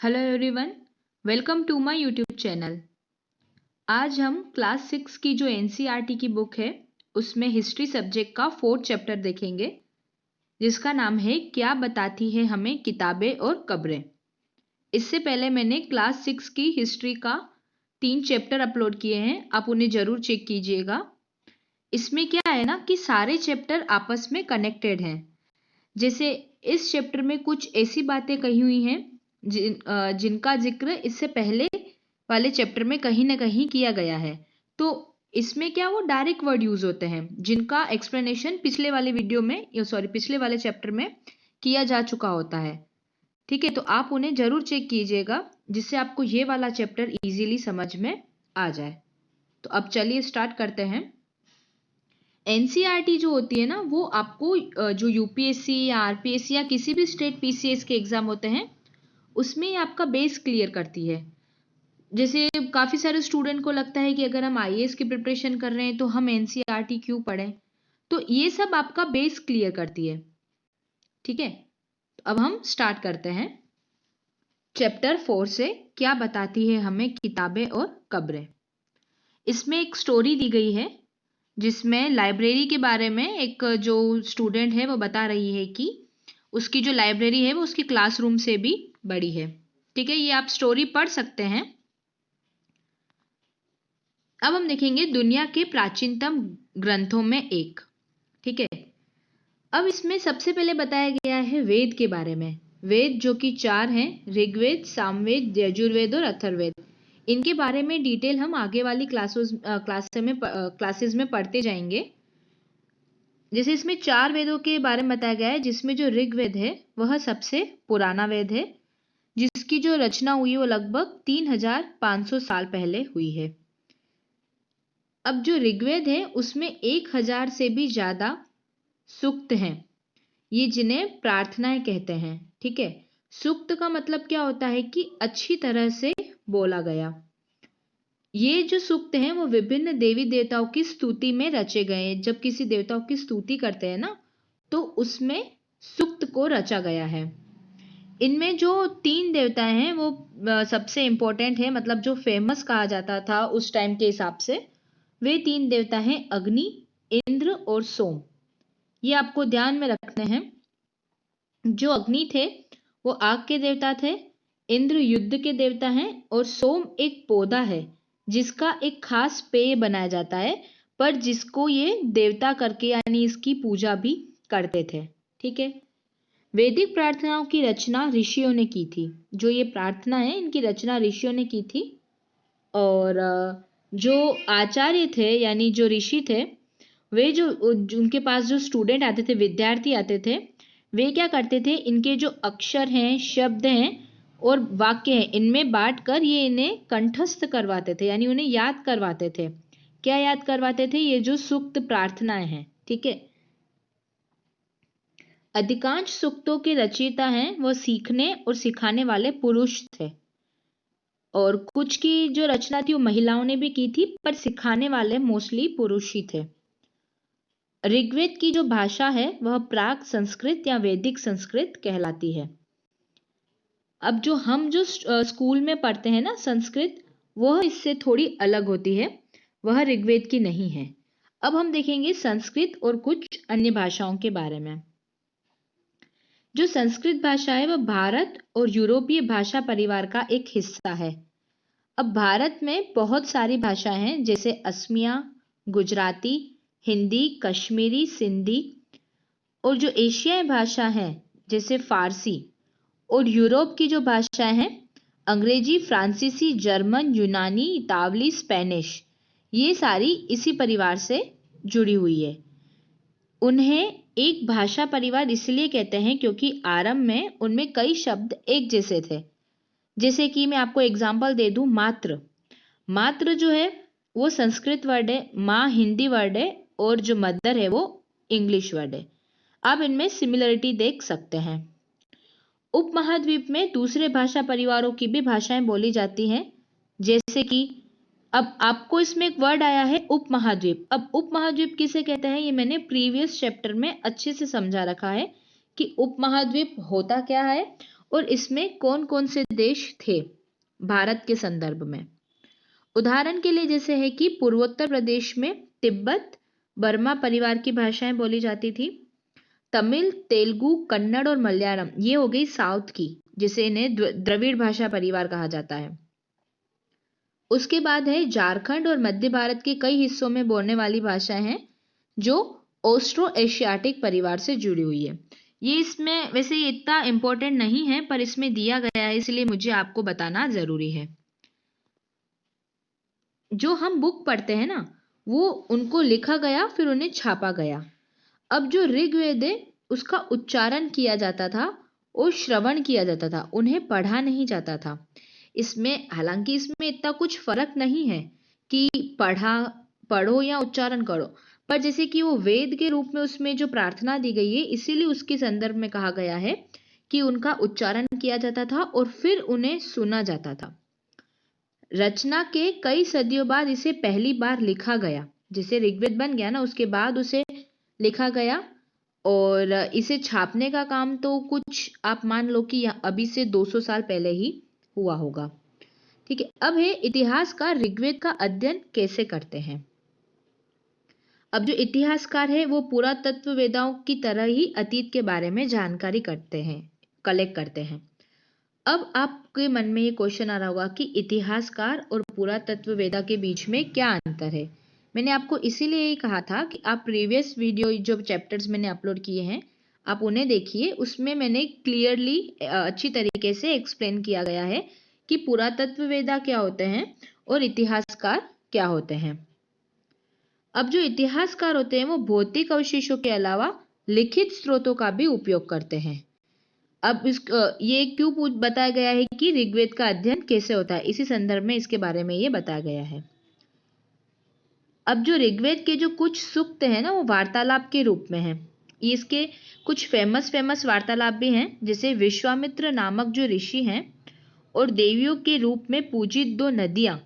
Hello everyone, welcome to my YouTube channel. आज हम class 6 की जो एनसीईआरटी की बुक है उसमें हिस्ट्री सब्जेक्ट का 4th चैप्टर देखेंगे, जिसका नाम है क्या बताती है हमें किताबें और कब्रें। इससे पहले मैंने क्लास 6 की हिस्ट्री का 3 चैप्टर अपलोड किए हैं, आप उन्हें ज़रूर चेक कीजिएगा। इसमें क्या है ना कि सारे चैप्टर आपस में कनेक्टेड हैं। जैसे इस चैप्टर में कुछ ऐसी बातें कही हुई हैं जिनका जिक्र इससे पहले वाले चैप्टर में कहीं ना कहीं किया गया है। तो इसमें क्या वो डायरेक्ट वर्ड यूज होते हैं जिनका एक्सप्लेनेशन पिछले वाले वीडियो में पिछले वाले चैप्टर में किया जा चुका होता है। ठीक है, तो आप उन्हें जरूर चेक कीजिएगा जिससे आपको ये वाला चैप्टर इजीली समझ में आ जाए। तो अब चलिए स्टार्ट करते हैं। एनसीईआरटी जो होती है ना वो आपको जो यूपीएससी या आरपीएससी या किसी भी स्टेट पीसीएस के एग्जाम होते हैं उसमें आपका बेस क्लियर करती है। जैसे काफ़ी सारे स्टूडेंट को लगता है कि अगर हम आईएएस की प्रिपरेशन कर रहे हैं तो हम एनसीईआरटी क्यों पढ़ें, तो ये सब आपका बेस क्लियर करती है। ठीक है, तो अब हम स्टार्ट करते हैं। चैप्टर 4 से क्या बताती है हमें किताबें और कब्रें। इसमें एक स्टोरी दी गई है जिसमें लाइब्रेरी के बारे में एक जो स्टूडेंट है वो बता रही है कि उसकी जो लाइब्रेरी है वो उसकी क्लासरूम से भी बड़ी है। ठीक है, ये आप स्टोरी पढ़ सकते हैं। अब हम देखेंगे दुनिया के प्राचीनतम ग्रंथों में एक। ठीक है, अब इसमें सबसे पहले बताया गया है वेद के बारे में। वेद जो कि 4 हैं, ऋग्वेद, सामवेद, यजुर्वेद और अथर्ववेद। इनके बारे में डिटेल हम आगे वाली क्लासेस में पढ़ते जाएंगे। जैसे इसमें 4 वेदों के बारे में बताया गया है, जिसमें जो ऋग्वेद है वह सबसे पुराना वेद है, जिसकी जो रचना हुई वो लगभग 3500 साल पहले हुई है। अब जो ऋग्वेद है उसमें 1000 से भी ज्यादा सूक्त हैं, ये जिन्हें प्रार्थनाएं कहते हैं। ठीक है, सूक्त का मतलब क्या होता है कि अच्छी तरह से बोला गया। ये जो सूक्त हैं वो विभिन्न देवी देवताओं की स्तुति में रचे गए हैं। जब किसी देवताओं की स्तुति करते हैं ना तो उसमें सूक्त को रचा गया है। इनमें जो 3 देवताएं हैं वो सबसे इंपॉर्टेंट है, मतलब जो फेमस कहा जाता था उस टाइम के हिसाब से। वे 3 देवता हैं अग्नि, इंद्र और सोम। ये आपको ध्यान में रखने हैं। जो अग्नि थे वो आग के देवता थे, इंद्र युद्ध के देवता हैं और सोम एक पौधा है जिसका एक खास पेय बनाया जाता है, पर जिसको ये देवता करके यानी इसकी पूजा भी करते थे। ठीक है, वैदिक प्रार्थनाओं की रचना ऋषियों ने की थी। जो ये प्रार्थना है इनकी रचना ऋषियों ने की थी। और जो आचार्य थे यानी जो ऋषि थे, वे जो उनके पास जो स्टूडेंट आते थे, विद्यार्थी आते थे, वे क्या करते थे, इनके जो अक्षर हैं, शब्द हैं और वाक्य हैं, इनमें बांट कर ये इन्हें कंठस्थ करवाते थे, यानी उन्हें याद करवाते थे। क्या याद करवाते थे? ये जो सूक्त प्रार्थनाएं हैं। ठीक है, अधिकांश सूक्तों के रचयिता हैं वह सीखने और सिखाने वाले पुरुष थे, और कुछ की जो रचना थी वो महिलाओं ने भी की थी, पर सिखाने वाले मोस्टली पुरुष ही थे। ऋग्वेद की जो भाषा है वह प्राक संस्कृत या वैदिक संस्कृत कहलाती है। अब जो हम जो स्कूल में पढ़ते हैं ना संस्कृत, वह इससे थोड़ी अलग होती है, वह ऋग्वेद की नहीं है। अब हम देखेंगे संस्कृत और कुछ अन्य भाषाओं के बारे में। जो संस्कृत भाषा है वह भारत और यूरोपीय भाषा परिवार का एक हिस्सा है। अब भारत में बहुत सारी भाषाएं हैं, जैसे असमिया, गुजराती, हिंदी, कश्मीरी, सिंधी। और जो एशियाई भाषा है जैसे फारसी, और यूरोप की जो भाषाएं हैं अंग्रेजी, फ्रांसीसी, जर्मन, यूनानी, इतावली, स्पेनिश, ये सारी इसी परिवार से जुड़ी हुई है। उन्हें एक भाषा परिवार इसलिए कहते हैं क्योंकि आरंभ में उनमें कई शब्द एक जैसे थे। जैसे कि मैं आपको एग्जाम्पल दे दूं, मात्र। मात्र जो है वो संस्कृत वर्ड है, माँ हिंदी वर्ड है और जो मदर है वो इंग्लिश वर्ड है। आप इनमें सिमिलरिटी देख सकते हैं। उपमहाद्वीप में दूसरे भाषा परिवारों की भी भाषाएं बोली जाती हैं, जैसे कि अब आपको इसमें एक वर्ड आया है उपमहाद्वीप। अब उपमहाद्वीप किसे कहते हैं ये मैंने प्रीवियस चैप्टर में अच्छे से समझा रखा है कि उपमहाद्वीप होता क्या है और इसमें कौन कौन से देश थे भारत के संदर्भ में। उदाहरण के लिए जैसे है कि पूर्वोत्तर प्रदेश में तिब्बत बर्मा परिवार की भाषाएं बोली जाती थी। तमिल, तेलुगु, कन्नड़ और मलयालम ये हो गई साउथ की, जिसे इन्हें द्रविड़ भाषा परिवार कहा जाता है। उसके बाद है झारखंड और मध्य भारत के कई हिस्सों में बोलने वाली भाषाएं हैं जो ऑस्ट्रो एशियाटिक परिवार से जुड़ी हुई है। ये इसमें वैसे ये इतना इम्पोर्टेंट नहीं है, पर इसमें दिया गया है इसलिए मुझे आपको बताना जरूरी है। जो हम बुक पढ़ते हैं ना, वो उनको लिखा गया फिर उन्हें छापा गया। अब जो ऋग्वेद है उसका उच्चारण किया जाता था और श्रवण किया जाता था, उन्हें पढ़ा नहीं जाता था। इसमें हालांकि इसमें इतना कुछ फर्क नहीं है कि पढ़ो या उच्चारण करो, पर जैसे कि वो वेद के रूप में उसमें जो प्रार्थना दी गई है, इसीलिए उसके संदर्भ में कहा गया है कि उनका उच्चारण किया जाता था और फिर उन्हें सुना जाता था। रचना के कई सदियों बाद इसे पहली बार लिखा गया। जैसे ऋग्वेद बन गया ना, उसके बाद उसे लिखा गया और इसे छापने का काम तो कुछ आप मान लो कि अभी से 200 साल पहले ही हुआ होगा। ठीक है, अब है इतिहासकार ऋग्वेद का अध्ययन कैसे करते हैं। अब जो इतिहासकार है वो पुरातत्व वेदाओं की तरह ही अतीत के बारे में जानकारी कलेक्ट करते हैं। अब आपके मन में ये क्वेश्चन आ रहा होगा कि इतिहासकार और पुरातत्व वेदा के बीच में क्या अंतर है। मैंने आपको इसीलिए ही कहा था कि आप प्रीवियस वीडियो जो चैप्टर्स मैंने अपलोड किए हैं आप उन्हें देखिए, उसमें मैंने क्लियरली अच्छी तरीके से एक्सप्लेन किया गया है कि पुरातत्व वेदा क्या होते हैं और इतिहासकार क्या होते हैं। अब जो इतिहासकार होते हैं वो भौतिक अवशेषों के अलावा लिखित स्रोतों का भी उपयोग करते हैं। अब ये क्यों बताया गया है कि ऋग्वेद का अध्ययन कैसे होता है, इसी संदर्भ में इसके बारे में ये बताया गया है। अब जो ऋग्वेद के जो कुछ सूक्त हैं ना वो वार्तालाप के रूप में हैं। इसके कुछ फेमस वार्तालाप भी हैं, जैसे विश्वामित्र नामक जो ऋषि हैं और देवियों के रूप में पूजित 2 नदियां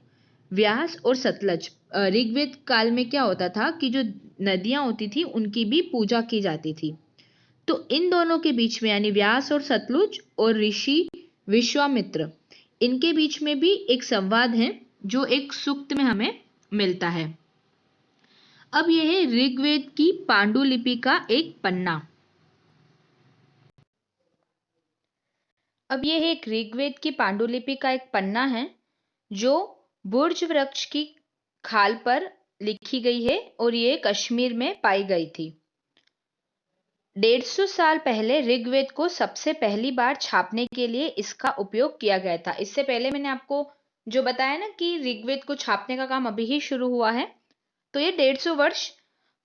व्यास और सतलज। ऋग्वेद काल में क्या होता था कि जो नदियां होती थी उनकी भी पूजा की जाती थी। तो इन दोनों के बीच में यानी व्यास और सतलुज और ऋषि विश्वामित्र, इनके बीच में भी एक संवाद है जो एक सूक्त में हमें मिलता है। अब यह है ऋग्वेद की पांडुलिपि का एक पन्ना। अब यह एक ऋग्वेद की पांडुलिपि का एक पन्ना है जो बुर्ज वृक्ष की खाल पर लिखी गई है और ये कश्मीर में पाई गई थी। 150 साल पहले ऋग्वेद को सबसे पहली बार छापने के लिए इसका उपयोग किया गया था। इससे पहले मैंने आपको जो बताया ना कि ऋग्वेद को छापने का काम अभी ही शुरू हुआ है, तो ये 150 वर्ष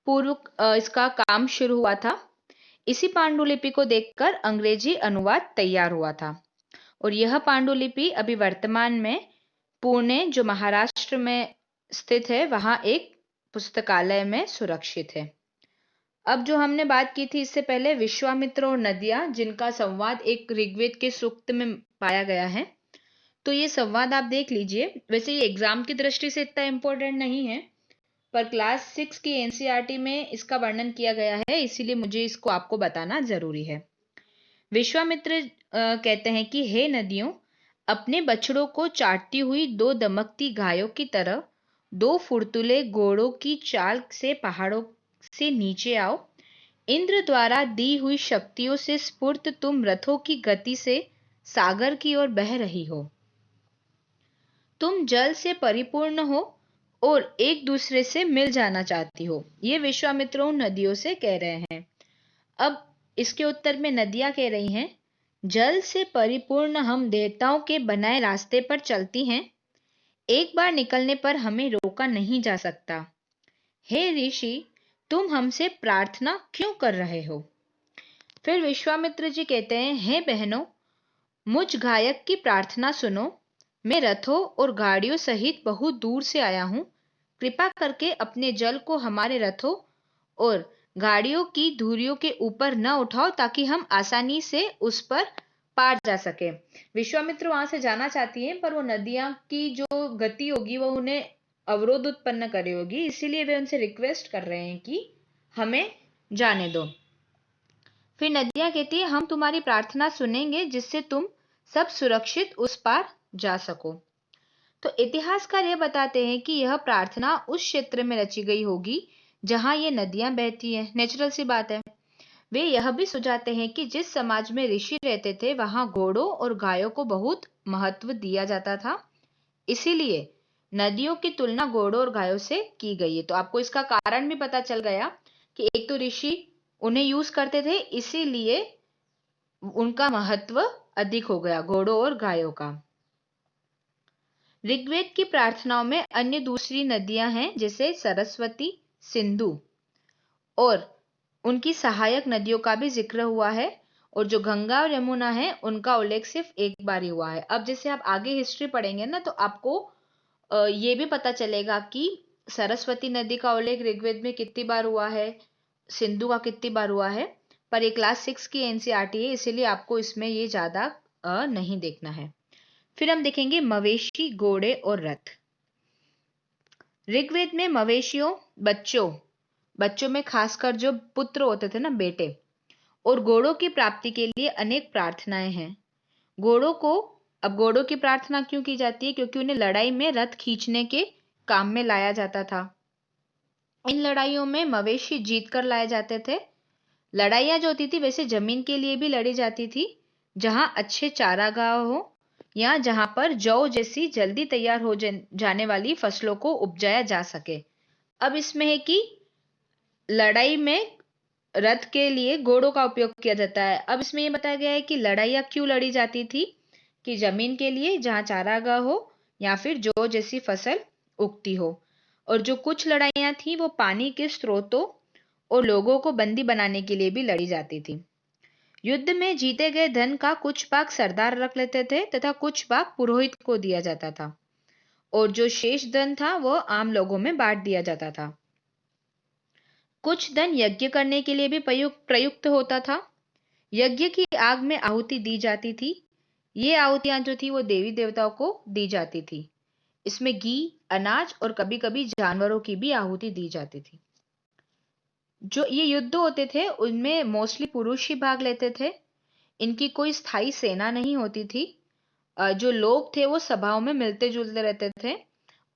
पूर्व इसका काम शुरू हुआ था। इसी पांडुलिपि को देखकर अंग्रेजी अनुवाद तैयार हुआ था और यह पांडुलिपि अभी वर्तमान में पुणे जो महाराष्ट्र में स्थित है वहां एक पुस्तकालय में सुरक्षित है। अब जो हमने बात की थी इससे पहले विश्वामित्र और नदियां, जिनका संवाद एक ऋग्वेद के सूक्त में पाया गया है, तो ये संवाद आप देख लीजिए। वैसे ये एग्जाम की दृष्टि से इतना इम्पोर्टेंट नहीं है, पर क्लास 6 की एनसीईआरटी में इसका वर्णन किया गया है, इसीलिए मुझे इसको आपको बताना जरूरी है। विश्वामित्र कहते हैं कि हे नदियों, अपने बछड़ों को चाटती हुई 2 दमकती गायों की तरह 2 फुर्तुले घोड़ों की चाल से पहाड़ों से नीचे आओ। इंद्र द्वारा दी हुई शक्तियों से स्फूर्त तुम रथों की गति से सागर की ओर बह रही हो। तुम जल से परिपूर्ण हो और एक दूसरे से मिल जाना चाहती हो। ये विश्वामित्र उन नदियों से कह रहे हैं। अब इसके उत्तर में नदियां कह रही हैं, जल से परिपूर्ण हम देवताओं के बनाए रास्ते पर चलती हैं। एक बार निकलने पर हमें रोका नहीं जा सकता। हे ऋषि, तुम हमसे प्रार्थना क्यों कर रहे हो? फिर विश्वामित्र जी कहते हैं, हे बहनों, मुझ गायक की प्रार्थना सुनो। मैं रथों और गाड़ियों सहित बहुत दूर से आया हूं। कृपा करके अपने जल को हमारे रथों और गाड़ियों की धुरियों के ऊपर न उठाओ ताकि हम आसानी से उस पर पार जा सके। विश्वामित्र वहां से जाना चाहती हैं, पर वो नदियां की जो गति होगी वो उन्हें अवरोध उत्पन्न करे होगी, इसीलिए वे उनसे रिक्वेस्ट कर रहे हैं कि हमें जाने दो। फिर नदियां कहती है, हम तुम्हारी प्रार्थना सुनेंगे जिससे तुम सब सुरक्षित उस पार जा सको। तो इतिहासकार यह बताते हैं कि यह प्रार्थना उस क्षेत्र में रची गई होगी जहां ये नदियां बहती हैं। नेचुरल सी बात है। वे यह भी सुझाते हैं कि जिस समाज में ऋषि रहते थे वहां घोड़ों और गायों को बहुत महत्व दिया जाता था, इसीलिए नदियों की तुलना घोड़ों और गायों से की गई है। तो आपको इसका कारण भी पता चल गया कि एक तो ऋषि उन्हें यूज करते थे, इसीलिए उनका महत्व अधिक हो गया घोड़ों और गायों का। ऋग्वेद की प्रार्थनाओं में अन्य दूसरी नदियां हैं जैसे सरस्वती, सिंधु और उनकी सहायक नदियों का भी जिक्र हुआ है, और जो गंगा और यमुना है उनका उल्लेख सिर्फ एक बार ही हुआ है। अब जैसे आप आगे हिस्ट्री पढ़ेंगे ना, तो आपको ये भी पता चलेगा कि सरस्वती नदी का उल्लेख ऋग्वेद में कितनी बार हुआ है, सिंधु का कितनी बार हुआ है। पर ये क्लास 6 की एनसीईआरटी है, इसीलिए आपको इसमें ये ज्यादा नहीं देखना है। फिर हम देखेंगे मवेशी, घोड़े और रथ। ऋग्वेद में मवेशियों, बच्चों में खासकर जो पुत्र होते थे ना, बेटे, और घोड़ों की प्राप्ति के लिए अनेक प्रार्थनाएं हैं। घोड़ों की प्रार्थना क्यों की जाती है? क्योंकि उन्हें लड़ाई में रथ खींचने के काम में लाया जाता था। इन लड़ाइयों में मवेशी जीत कर लाए जाते थे। लड़ाइयां जो होती थी वैसे जमीन के लिए भी लड़ी जाती थी, जहां अच्छे चारागाह हो या जहां पर जौ जैसी जल्दी तैयार हो जाने वाली फसलों को उपजाया जा सके। अब इसमें है कि लड़ाई में रथ के लिए घोड़ों का उपयोग किया जाता है। अब इसमें यह बताया गया है कि लड़ाइयां क्यों लड़ी जाती थी, कि जमीन के लिए जहां चारागाह हो या फिर जौ जैसी फसल उगती हो। और जो कुछ लड़ाइयां थी वो पानी के स्रोतों और लोगों को बंदी बनाने के लिए भी लड़ी जाती थी। युद्ध में जीते गए धन का कुछ भाग सरदार रख लेते थे तथा कुछ भाग पुरोहित को दिया जाता था, और जो शेष धन था वह आम लोगों में बांट दिया जाता था। कुछ धन यज्ञ करने के लिए भी प्रयुक्त होता था। यज्ञ की आग में आहुति दी जाती थी। ये आहुतियां जो थी वो देवी देवताओं को दी जाती थी। इसमें घी, अनाज और कभी कभी जानवरों की भी आहुति दी जाती थी। जो ये युद्ध होते थे उनमें मोस्टली पुरुष ही भाग लेते थे। इनकी कोई स्थायी सेना नहीं होती थी। जो लोग थे वो सभाओं में मिलते जुलते रहते थे,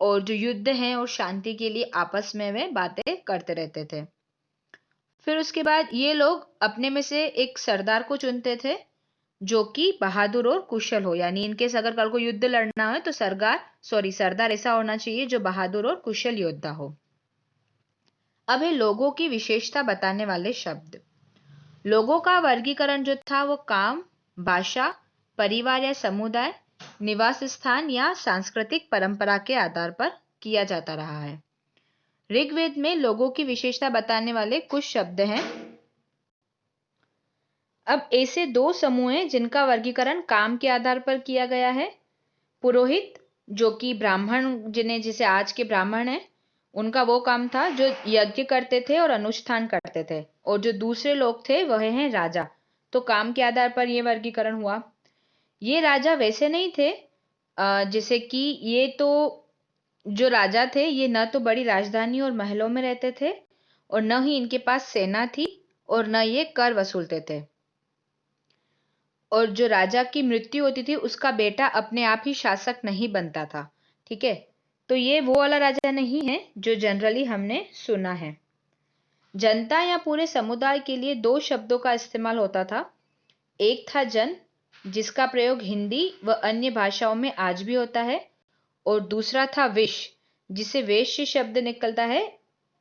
और जो युद्ध है और शांति के लिए आपस में वे बातें करते रहते थे। फिर उसके बाद ये लोग अपने में से एक सरदार को चुनते थे जो कि बहादुर और कुशल हो। यानी इनकेस अगर कल को युद्ध लड़ना है तो सरदार ऐसा होना चाहिए जो बहादुर और कुशल योद्धा हो। अब है लोगों की विशेषता बताने वाले शब्द। लोगों का वर्गीकरण जो था वो काम, भाषा, परिवार या समुदाय, निवास स्थान या सांस्कृतिक परंपरा के आधार पर किया जाता रहा है। ऋग्वेद में लोगों की विशेषता बताने वाले कुछ शब्द हैं। अब ऐसे दो समूह हैं जिनका वर्गीकरण काम के आधार पर किया गया है। पुरोहित, जो कि ब्राह्मण, जिसे आज के ब्राह्मण हैं, उनका वो काम था जो यज्ञ करते थे और अनुष्ठान करते थे। और जो दूसरे लोग थे वह हैं राजा। तो काम के आधार पर यह वर्गीकरण हुआ। ये राजा वैसे नहीं थे जैसे कि ये तो जो राजा थे ये न तो बड़ी राजधानी और महलों में रहते थे, और न ही इनके पास सेना थी, और न ये कर वसूलते थे। और जो राजा की मृत्यु होती थी उसका बेटा अपने आप ही शासक नहीं बनता था। ठीक है, तो ये वो वाला राजा नहीं है जो जनरली हमने सुना है। जनता या पूरे समुदाय के लिए दो शब्दों का इस्तेमाल होता था। एक था जन, जिसका प्रयोग हिंदी व अन्य भाषाओं में आज भी होता है, और दूसरा था विश, जिसे वेश्य शब्द निकलता है।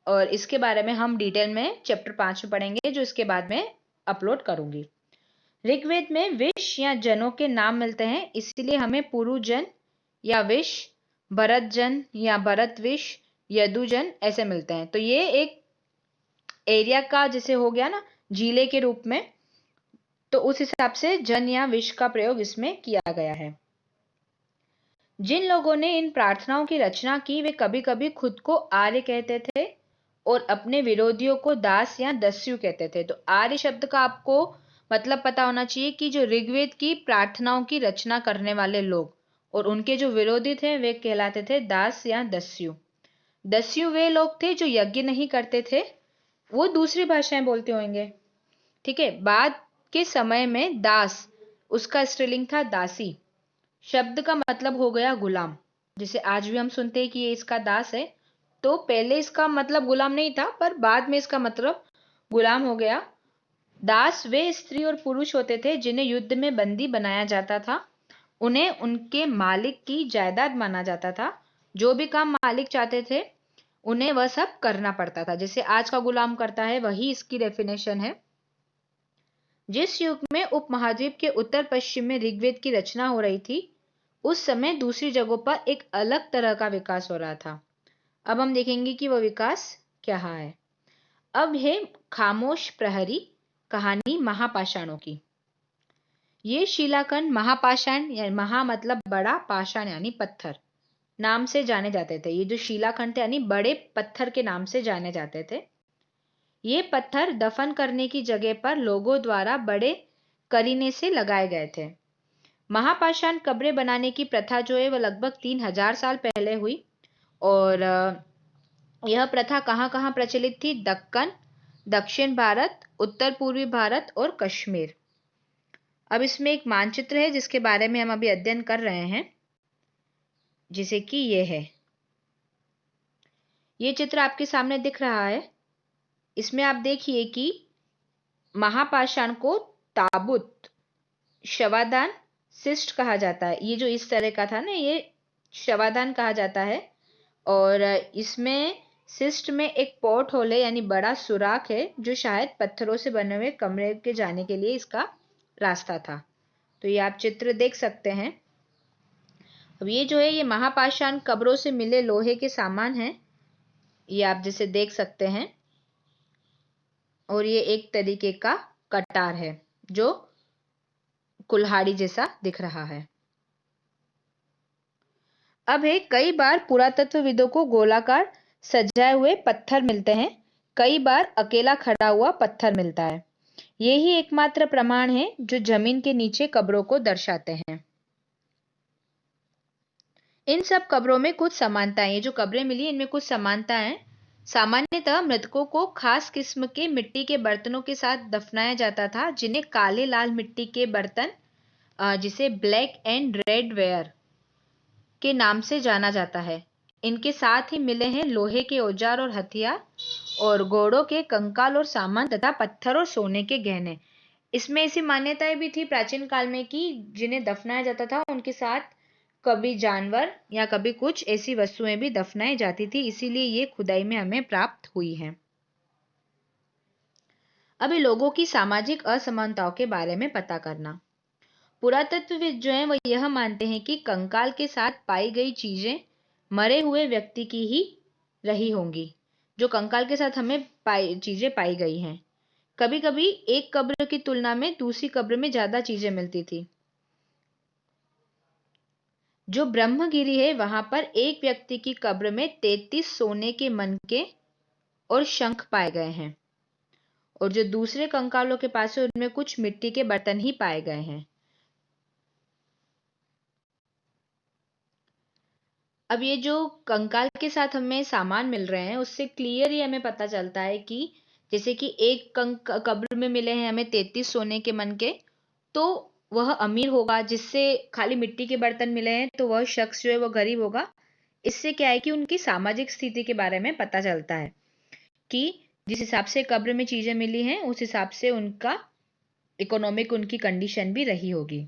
और इसके बारे में हम डिटेल में चैप्टर 5 में पढ़ेंगे, जो इसके बाद में अपलोड करूंगी। ऋग्वेद में विश या जनों के नाम मिलते हैं, इसलिए हमें पुरुजन या विश, भरतजन या भरतविश, यदुजन ऐसे मिलते हैं। तो ये एक एरिया का जैसे हो गया ना, जिले के रूप में, तो उस हिसाब से जन या विश का प्रयोग इसमें किया गया है। जिन लोगों ने इन प्रार्थनाओं की रचना की वे कभी कभी खुद को आर्य कहते थे और अपने विरोधियों को दास या दस्यु कहते थे। तो आर्य शब्द का आपको मतलब पता होना चाहिए कि जो ऋग्वेद की प्रार्थनाओं की रचना करने वाले लोग और उनके जो विरोधी थे वे कहलाते थे दास या दस्यु। दस्यु वे लोग थे जो यज्ञ नहीं करते थे, वो दूसरी भाषाएं बोलते होंगे। ठीक है, बाद के समय में दास उसका स्त्रीलिंग था दासी। शब्द का मतलब हो गया गुलाम। जैसे आज भी हम सुनते हैं कि ये इसका दास है, तो पहले इसका मतलब गुलाम नहीं था, पर बाद में इसका मतलब गुलाम हो गया। दास वे स्त्री और पुरुष होते थे जिन्हें युद्ध में बंदी बनाया जाता था। उन्हें उनके मालिक की जायदाद माना जाता था। जो भी काम मालिक चाहते थे उन्हें वह सब करना पड़ता था। जैसे आज का गुलाम करता है, वही इसकी डेफिनेशन है। जिस युग में उपमहाद्वीप के उत्तर पश्चिम में ऋग्वेद की रचना हो रही थी, उस समय दूसरी जगहों पर एक अलग तरह का विकास हो रहा था। अब हम देखेंगे कि वह विकास क्या है। अब है खामोश प्रहरी कहानी महापाषाणों की। ये शिलाखंड महापाषाण या महा मतलब बड़ा, पाषाण यानी पत्थर नाम से जाने जाते थे। ये जो शिलाखंड थे यानी बड़े पत्थर के नाम से जाने जाते थे। ये पत्थर दफन करने की जगह पर लोगों द्वारा बड़े करीने से लगाए गए थे। महापाषाण कब्रें बनाने की प्रथा जो है वह लगभग 3000 साल पहले हुई। और यह प्रथा कहाँ कहाँ प्रचलित थी? दक्कन, दक्षिण भारत, उत्तर पूर्वी भारत और कश्मीर। अब इसमें एक मानचित्र है जिसके बारे में हम अभी अध्ययन कर रहे हैं, जिसे कि ये है। ये चित्र आपके सामने दिख रहा है। इसमें आप देखिए कि महापाषाण को ताबूत, शवादान, सिस्ट कहा जाता है। ये जो इस तरह का था ना, ये शवादान कहा जाता है। और इसमें सिस्ट में एक पोर्ट होल है यानी बड़ा सुराख है, जो शायद पत्थरों से बने हुए कमरे के जाने के लिए इसका रास्ता था। तो ये आप चित्र देख सकते हैं। अब ये जो है ये महापाषाण कब्रों से मिले लोहे के सामान हैं, ये आप जैसे देख सकते हैं। और ये एक तरीके का कटार है जो कुल्हाड़ी जैसा दिख रहा है। अब है कई बार पुरातत्वविदों को गोलाकार सजाए हुए पत्थर मिलते हैं, कई बार अकेला खड़ा हुआ पत्थर मिलता है। यही एकमात्र प्रमाण है जो जमीन के नीचे कब्रों को दर्शाते हैं। इन सब कब्रों में कुछ समानताएं, ये जो कब्रें मिली इनमें कुछ समानता है। सामान्यतः मृतकों को खास किस्म के मिट्टी के बर्तनों के साथ दफनाया जाता था, जिन्हें काले लाल मिट्टी के बर्तन, जिसे ब्लैक एंड रेड वेयर के नाम से जाना जाता है। इनके साथ ही मिले हैं लोहे के औजार और हथियार, और घोड़ों के कंकाल और सामान, तथा पत्थर और सोने के गहने। इसमें ऐसी मान्यताएं भी थी प्राचीन काल में कि जिन्हें दफनाया जाता था उनके साथ कभी जानवर या कभी कुछ ऐसी वस्तुएं भी दफनाई जाती थी, इसीलिए ये खुदाई में हमें प्राप्त हुई है। अभी लोगों की सामाजिक असमानताओं के बारे में पता करना। पुरातत्वविद जो हैं वो यह मानते हैं कि कंकाल के साथ पाई गई चीजें मरे हुए व्यक्ति की ही रही होंगी। जो कंकाल के साथ हमें चीजें पाई गई हैं। कभी कभी एक कब्र की तुलना में दूसरी कब्र में ज्यादा चीजें मिलती थी। जो ब्रह्मगिरी है वहां पर एक व्यक्ति की कब्र में 33 सोने के मनके और शंख पाए गए हैं, और जो दूसरे कंकालों के पास है उनमें कुछ मिट्टी के बर्तन ही पाए गए हैं। अब ये जो कंकाल के साथ हमें सामान मिल रहे हैं उससे क्लियर ही हमें पता चलता है कि जैसे कि एक कब्र में मिले हैं हमें 33 सोने के मनके, तो वह अमीर होगा। जिससे खाली मिट्टी के बर्तन मिले हैं तो वह शख्स जो है वो गरीब होगा। इससे क्या है कि उनकी सामाजिक स्थिति के बारे में पता चलता है कि जिस हिसाब से कब्र में चीजें मिली हैं उस हिसाब से उनका इकोनॉमिक उनकी कंडीशन भी रही होगी।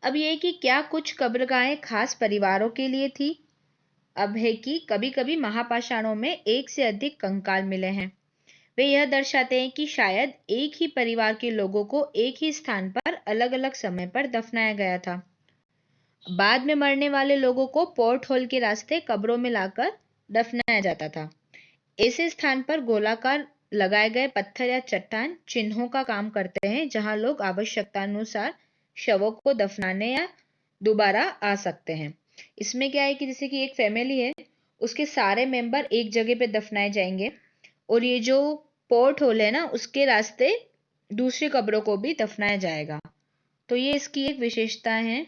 अब ये कि क्या कुछ कब्रगाहें खास परिवारों के लिए थी। अब है कि कभी कभी महापाषाणों में एक से अधिक कंकाल मिले हैं। वे यह दर्शाते हैं कि शायद एक ही परिवार के लोगों को एक ही स्थान पर अलग अलग समय पर दफनाया गया था। बाद में मरने वाले लोगों को पोर्ट होल के रास्ते कब्रों में लाकर दफनाया जाता था। ऐसे स्थान पर गोलाकार लगाए गए पत्थर या चट्टान चिन्हों का काम करते हैं, जहां लोग आवश्यकतानुसार शवों को दफनाने या दोबारा आ सकते हैं। इसमें क्या है कि जैसे कि एक फैमिली है, उसके सारे मेंबर एक जगह पे दफनाए जाएंगे, और ये जो पोर्ट होल है ना उसके रास्ते दूसरी कब्रों को भी दफनाया जाएगा। तो ये इसकी एक विशेषता है।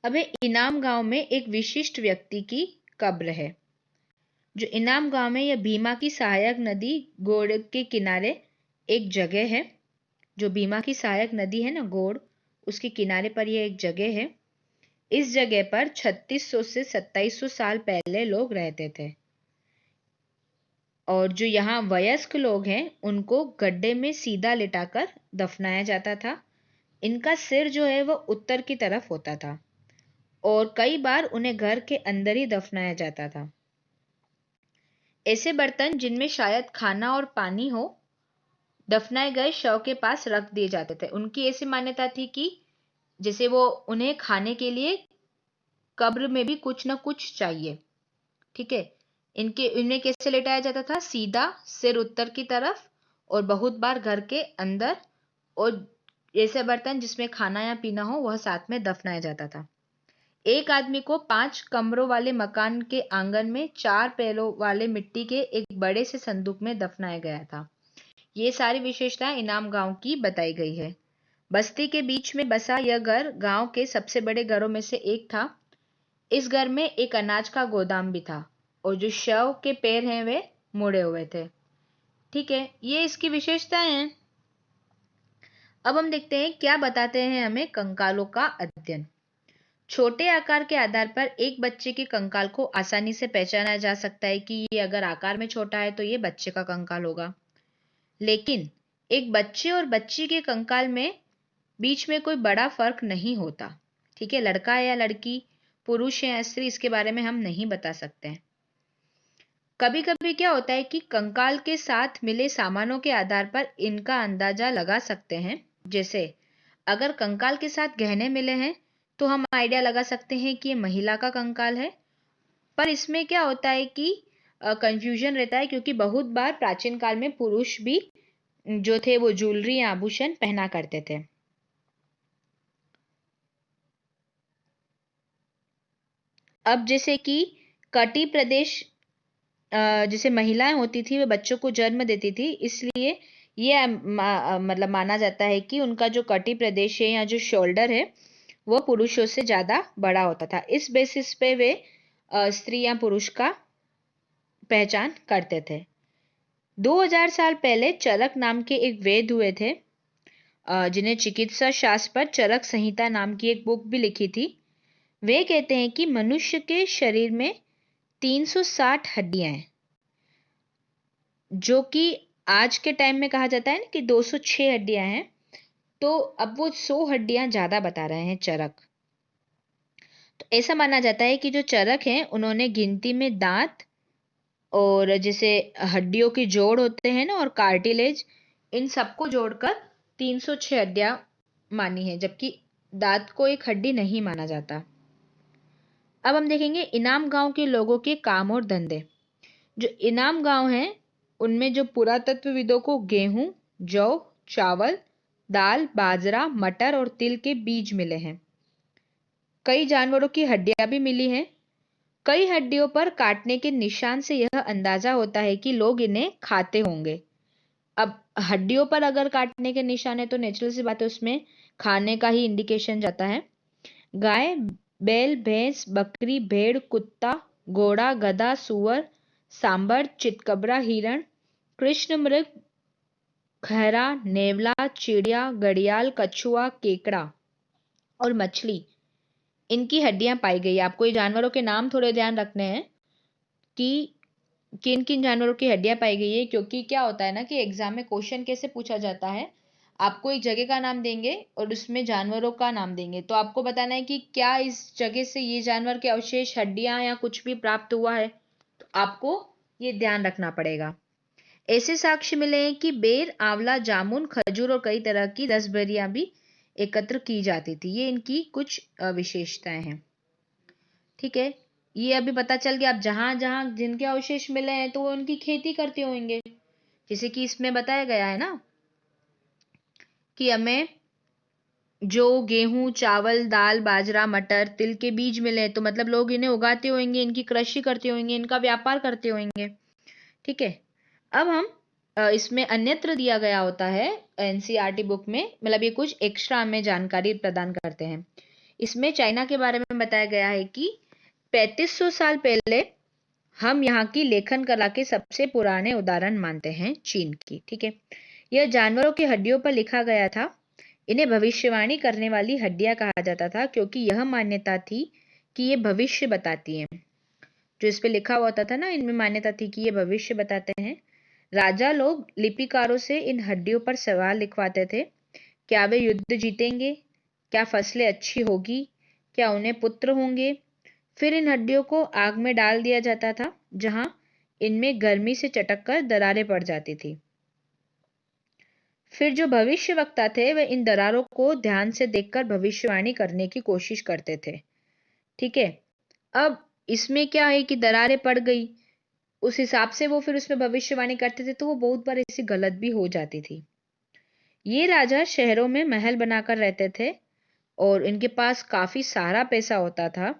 अब इनाम गांव में एक विशिष्ट व्यक्ति की कब्र है। जो इनाम गांव में यह भीमा की सहायक नदी गोड़ के किनारे एक जगह है। जो बीमा की सहायक नदी है ना गोड़, उसके किनारे पर यह एक जगह है। इस जगह पर 3600 से 2700 साल पहले लोग रहते थे। और जो यहाँ वयस्क लोग हैं उनको गड्ढे में सीधा लिटाकर दफनाया जाता था। इनका सिर जो है वो उत्तर की तरफ होता था और कई बार उन्हें घर के अंदर ही दफनाया जाता था। ऐसे बर्तन जिनमें शायद खाना और पानी हो, दफनाए गए शव के पास रख दिए जाते थे। उनकी ऐसी मान्यता थी कि जैसे वो उन्हें खाने के लिए कब्र में भी कुछ ना कुछ चाहिए। ठीक है, इन्हें कैसे लेटाया जाता था? सीधा, सिर उत्तर की तरफ और बहुत बार घर के अंदर, और ऐसे बर्तन जिसमें खाना या पीना हो वह साथ में दफनाया जाता था। एक आदमी को 5 कमरों वाले मकान के आंगन में 4 पैरों वाले मिट्टी के एक बड़े से संदूक में दफनाया गया था। ये सारी विशेषताएं इनाम गांव की बताई गई है। बस्ती के बीच में बसा यह घर गांव के सबसे बड़े घरों में से एक था। इस घर में एक अनाज का गोदाम भी था और जो शव के पैर हैं वे मुड़े हुए थे। ठीक है, ये इसकी विशेषताएं हैं। अब हम देखते हैं क्या बताते हैं हमें कंकालों का अध्ययन। छोटे आकार के आधार पर एक बच्चे के कंकाल को आसानी से पहचाना जा सकता है कि ये अगर आकार में छोटा है तो ये बच्चे का कंकाल होगा। लेकिन एक बच्चे और बच्ची के कंकाल में बीच में कोई बड़ा फर्क नहीं होता। ठीक है, लड़का है या लड़की, पुरुष है या स्त्री, इसके बारे में हम नहीं बता सकते हैं। कभी कभी क्या होता है कि कंकाल के साथ मिले सामानों के आधार पर इनका अंदाजा लगा सकते हैं। जैसे अगर कंकाल के साथ गहने मिले हैं तो हम आइडिया लगा सकते हैं कि ये महिला का कंकाल है। पर इसमें क्या होता है कि कंफ्यूजन रहता है, क्योंकि बहुत बार प्राचीन काल में पुरुष भी जो थे वो ज्वेलरी या आभूषण पहना करते थे। अब जैसे कि कटी प्रदेश, जैसे महिलाएं होती थी वे बच्चों को जन्म देती थी, इसलिए ये मतलब माना जाता है कि उनका जो कटी प्रदेश है या जो शोल्डर है वो पुरुषों से ज्यादा बड़ा होता था। इस बेसिस पे वे स्त्री या पुरुष का पहचान करते थे। 2000 साल पहले चरक नाम के एक वैद्य हुए थे, जिन्हें चिकित्सा शास्त्र पर चरक संहिता नाम की एक बुक भी लिखी थी। वे कहते हैं कि मनुष्य के शरीर में 360 हड्डियां हैं, जो कि आज के टाइम में कहा जाता है ना कि 206 हड्डियां हैं। तो अब वो 100 हड्डियां ज्यादा बता रहे हैं चरक। तो ऐसा माना जाता है कि जो चरक हैं उन्होंने गिनती में दांत और जैसे हड्डियों की जोड़ होते हैं ना और कार्टिलेज, इन सबको जोड़कर 306 हड्डियां मानी है, जबकि दांत को एक हड्डी नहीं माना जाता। अब हम देखेंगे इनाम गांव के लोगों के काम और धंधे। जो इनाम गांव हैं उनमें जो पुरातत्वविदों को गेहूं, जौ, चावल, दाल, बाजरा, मटर और तिल के बीज मिले हैं। कई जानवरों की हड्डियां भी मिली हैं। कई हड्डियों पर काटने के निशान से यह अंदाजा होता है कि लोग इन्हें खाते होंगे। अब हड्डियों पर अगर काटने के निशान है तो नेचुरल सी बात है उसमें खाने का ही इंडिकेशन जाता है। गाय, बैल, भैंस, बकरी, भेड़, कुत्ता, घोड़ा, गधा, सुअर, सांबर, चितकबरा, हिरण, कृष्ण मृग, खैरा, नेवला, चिड़िया, घड़ियाल, कछुआ, केकड़ा और मछली, इनकी हड्डियां पाई गई। आपको ये जानवरों के नाम थोड़े ध्यान रखने हैं कि किन किन जानवरों की हड्डियां पाई गई है, क्योंकि क्या होता है ना कि एग्जाम में क्वेश्चन कैसे पूछा जाता है, आपको एक जगह का नाम देंगे और उसमें जानवरों का नाम देंगे, तो आपको बताना है कि क्या इस जगह से ये जानवर के अवशेष, हड्डियां या कुछ भी प्राप्त हुआ है। तो आपको ये ध्यान रखना पड़ेगा। ऐसे साक्ष्य मिले हैं कि बेर, आंवला, जामुन, खजूर और कई तरह की रसबेरियां भी एकत्र की जाती थी। ये इनकी कुछ विशेषताएं हैं। ठीक है, ये अभी पता चल गया। अब जहां जहां जिनके अवशेष मिले हैं तो वो उनकी खेती करते होंगे, जैसे कि इसमें बताया गया है ना कि हमें जो गेहूं, चावल, दाल, बाजरा, मटर, तिल के बीज मिले तो मतलब लोग इन्हें उगाते होंगे, इनकी कृषि करते होंगे, इनका व्यापार करते होंगे। ठीक है, अब हम इसमें अन्यत्र दिया गया होता है एनसीईआरटी बुक में, मतलब ये कुछ एक्स्ट्रा हमें जानकारी प्रदान करते हैं। इसमें चाइना के बारे में बताया गया है कि 3500 साल पहले हम यहाँ की लेखन कला के सबसे पुराने उदाहरण मानते हैं चीन की। ठीक है, यह जानवरों की हड्डियों पर लिखा गया था। इन्हें भविष्यवाणी करने वाली हड्डियां कहा जाता था, क्योंकि यह मान्यता थी कि ये भविष्य बताती हैं। जो इस पे लिखा हुआ होता था ना, इनमें मान्यता थी कि ये भविष्य बताते हैं। राजा लोग लिपिकारों से इन हड्डियों पर सवाल लिखवाते थे। क्या वे युद्ध जीतेंगे? क्या फसलें अच्छी होगी? क्या उन्हें पुत्र होंगे? फिर इन हड्डियों को आग में डाल दिया जाता था, जहां इनमें गर्मी से चटक कर दरारें पड़ जाती थी। फिर जो भविष्यवक्ता थे वे इन दरारों को ध्यान से देखकर भविष्यवाणी करने की कोशिश करते थे। ठीक है, अब इसमें क्या है कि दरारें पड़ गई, उस हिसाब से वो फिर उसमें भविष्यवाणी करते थे, तो वो बहुत बार ऐसी गलत भी हो जाती थी। ये राजा शहरों में महल बनाकर रहते थे और इनके पास काफी सारा पैसा होता था,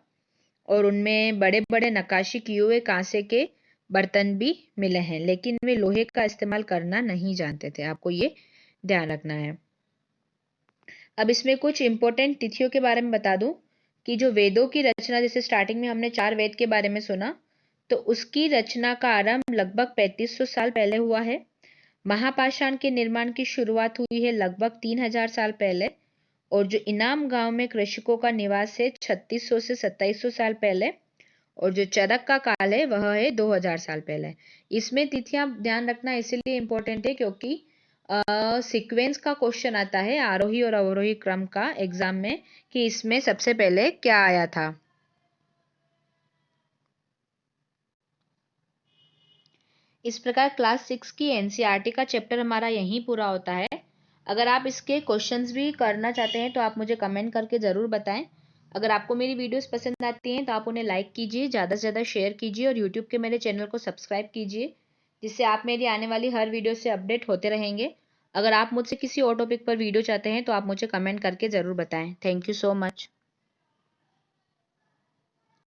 और उनमें बड़े बड़े नक्काशी किए हुए कांसे के बर्तन भी मिले हैं, लेकिन वे लोहे का इस्तेमाल करना नहीं जानते थे। आपको ये ध्यान रखना है। अब इसमें कुछ इंपॉर्टेंट तिथियों के बारे में बता दूं कि जो वेदों की रचना, जैसे स्टार्टिंग में हमने 4 वेद के बारे में सुना, तो उसकी रचना का आरंभ लगभग 3500 साल पहले हुआ है। महापाषाण के निर्माण की शुरुआत हुई है लगभग 3000 साल पहले, और जो इनाम गांव में कृषकों का निवास है 3600 से 2700 साल पहले, और जो चरक का काल है वह है 2000 साल पहले। इसमें तिथियां ध्यान रखना इसलिए इम्पोर्टेंट है क्योंकि सीक्वेंस का क्वेश्चन आता है आरोही और अवरोही क्रम का एग्जाम में, कि इसमें सबसे पहले क्या आया था। इस प्रकार क्लास 6 की एनसीईआरटी का चैप्टर हमारा यहीं पूरा होता है। अगर आप इसके क्वेश्चंस भी करना चाहते हैं तो आप मुझे कमेंट करके ज़रूर बताएं। अगर आपको मेरी वीडियोस पसंद आती हैं तो आप उन्हें लाइक कीजिए, ज़्यादा से ज़्यादा शेयर कीजिए, और यूट्यूब के मेरे चैनल को सब्सक्राइब कीजिए, जिससे आप मेरी आने वाली हर वीडियो से अपडेट होते रहेंगे। अगर आप मुझसे किसी और टॉपिक पर वीडियो चाहते हैं तो आप मुझे कमेंट करके ज़रूर बताएं। Thank you so much.